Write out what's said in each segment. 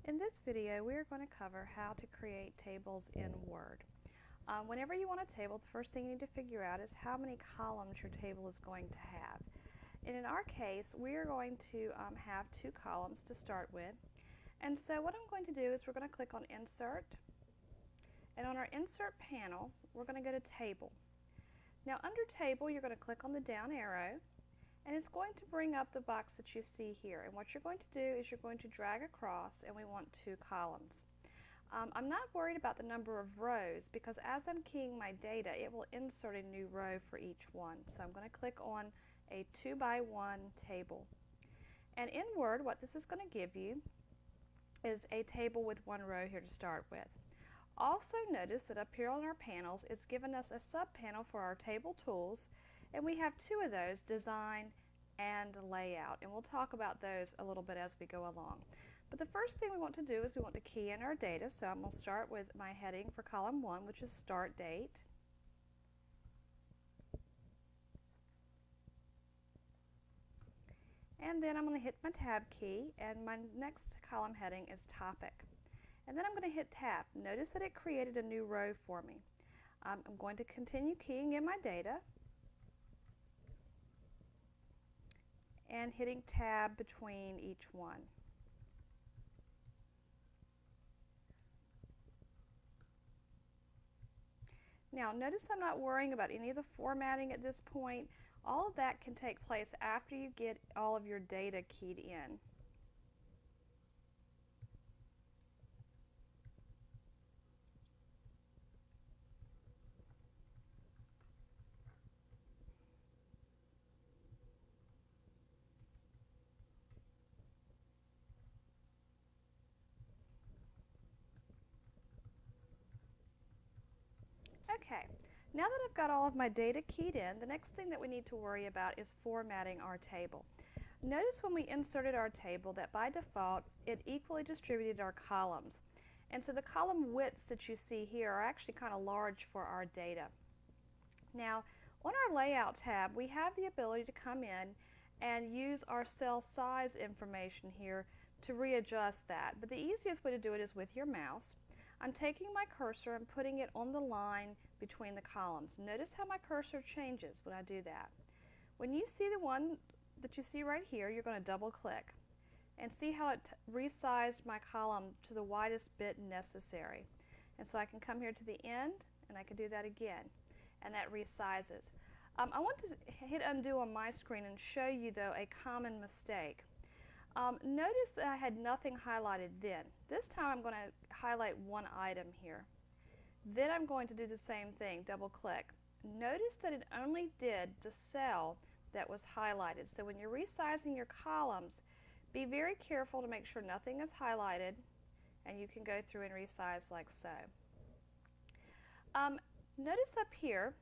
In this video, we are going to cover how to create tables in Word. Whenever you want a table, the first thing you need to figure out is how many columns your table is going to have. And in our case, we are going to have 2 columns to start with. And so what I'm going to do is we're going to click on Insert. And on our Insert panel, we're going to go to Table. Now under Table, you're going to click on the down arrow. And it's going to bring up the box that you see here. And what you're going to do is you're going to drag across, and we want 2 columns. I'm not worried about the number of rows because as I'm keying my data, it will insert a new row for each one. So I'm going to click on a 2x1 table. And in Word, what this is going to give you is a table with 1 row here to start with. Also notice that up here on our panels, it's given us a sub-panel for our table tools. And we have 2 of those, design and layout, and we'll talk about those a little bit as we go along. But the first thing we want to do is we want to key in our data, so I'm going to start with my heading for column 1, which is start date. And then I'm going to hit my tab key, and my next column heading is topic. And then I'm going to hit tab. Notice that it created a new row for me. I'm going to continue keying in my data and hitting tab between each one. Now notice I'm not worrying about any of the formatting at this point. All of that can take place after you get all of your data keyed in. Okay, now that I've got all of my data keyed in, the next thing that we need to worry about is formatting our table. Notice when we inserted our table that by default it equally distributed our columns. And so the column widths that you see here are actually kind of large for our data. Now on our Layout tab, we have the ability to come in and use our cell size information here to readjust that. But the easiest way to do it is with your mouse. I'm taking my cursor and putting it on the line between the columns. Notice how my cursor changes when I do that. When you see the one that you see right here, you're going to double click and see how it resized my column to the widest bit necessary. And so I can come here to the end and I can do that again, and that resizes. I want to hit undo on my screen and show you though a common mistake. Notice that I had nothing highlighted then. This time I'm going to highlight one item here. Then I'm going to do the same thing, double click. Notice that it only did the cell that was highlighted. So when you're resizing your columns, be very careful to make sure nothing is highlighted, and you can go through and resize like so. Notice up here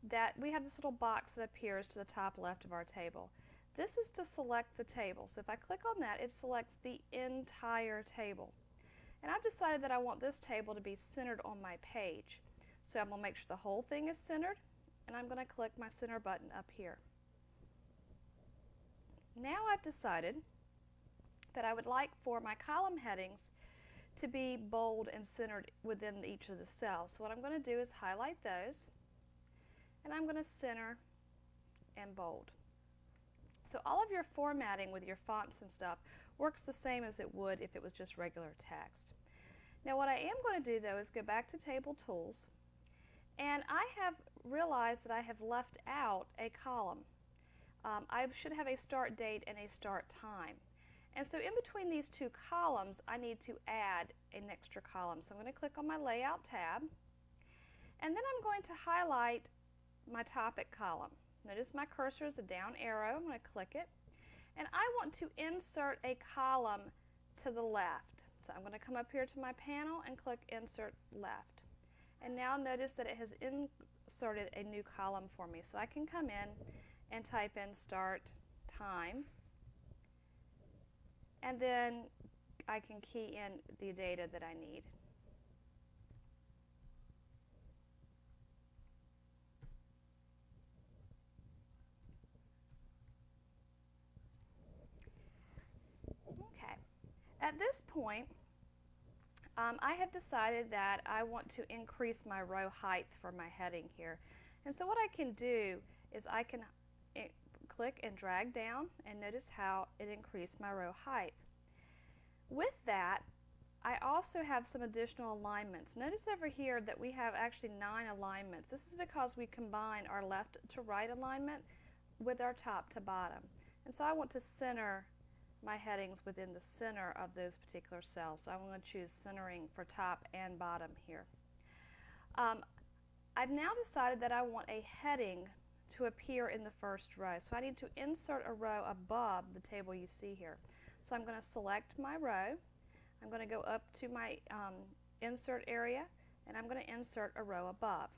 that we have this little box that appears to the top left of our table. This is to select the table. So if I click on that, it selects the entire table. And I've decided that I want this table to be centered on my page. So I'm going to make sure the whole thing is centered, and I'm going to click my center button up here. Now I've decided that I would like for my column headings to be bold and centered within each of the cells. So what I'm going to do is highlight those, and I'm going to center and bold. So all of your formatting with your fonts and stuff works the same as it would if it was just regular text. Now what I am going to do though is go back to Table Tools, and I have realized that I have left out a column. I should have a start date and a start time. And so in between these 2 columns I need to add an extra column. So I'm going to click on my Layout tab, and then I'm going to highlight my topic column. Notice my cursor is a down arrow. I'm going to click it, and I want to insert a column to the left. So I'm going to come up here to my panel and click Insert Left. And now notice that it has inserted a new column for me. So I can come in and type in Start Time, and then I can key in the data that I need. At this point, I have decided that I want to increase my row height for my heading here. And so what I can do is I can click and drag down, and notice how it increased my row height. With that, I also have some additional alignments. Notice over here that we have actually 9 alignments. This is because we combine our left to right alignment with our top to bottom. And so I want to center my headings within the center of those particular cells. So I'm going to choose centering for top and bottom here. I've now decided that I want a heading to appear in the first row. So I need to insert a row above the table you see here. So I'm going to select my row. I'm going to go up to my insert area, and I'm going to insert a row above.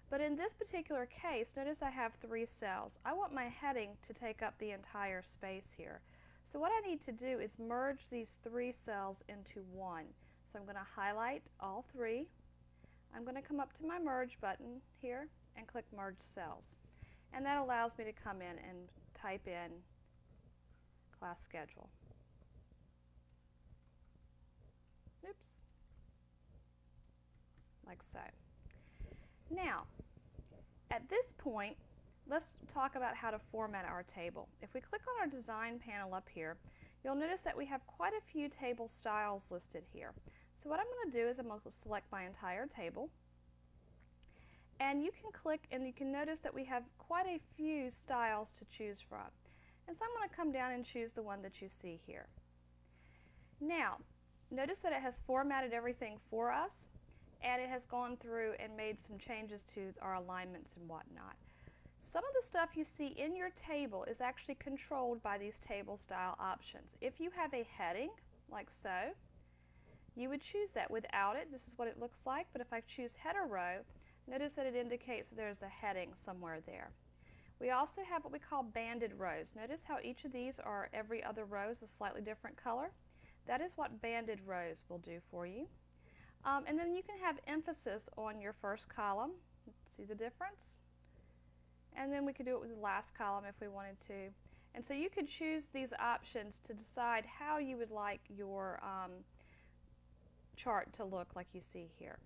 But in this particular case, notice I have 3 cells. I want my heading to take up the entire space here. So what I need to do is merge these 3 cells into one. So I'm going to highlight all 3. I'm going to come up to my merge button here and click merge cells. And that allows me to come in and type in class schedule. Oops. Like so. Now, at this point, let's talk about how to format our table. If we click on our design panel up here, you'll notice that we have quite a few table styles listed here. So what I'm going to do is I'm going to select my entire table, and you can click and you can notice that we have quite a few styles to choose from. And so I'm going to come down and choose the one that you see here. Now, notice that it has formatted everything for us, and it has gone through and made some changes to our alignments and whatnot. Some of the stuff you see in your table is actually controlled by these table style options. If you have a heading, like so, you would choose that. Without it, this is what it looks like, but if I choose header row, notice that it indicates that there's a heading somewhere there. We also have what we call banded rows. Notice how each of these are every other row is a slightly different color. That is what banded rows will do for you. And then you can have emphasis on your first column. See the difference? And then we could do it with the last column if we wanted to. And so you could choose these options to decide how you would like your chart to look like you see here.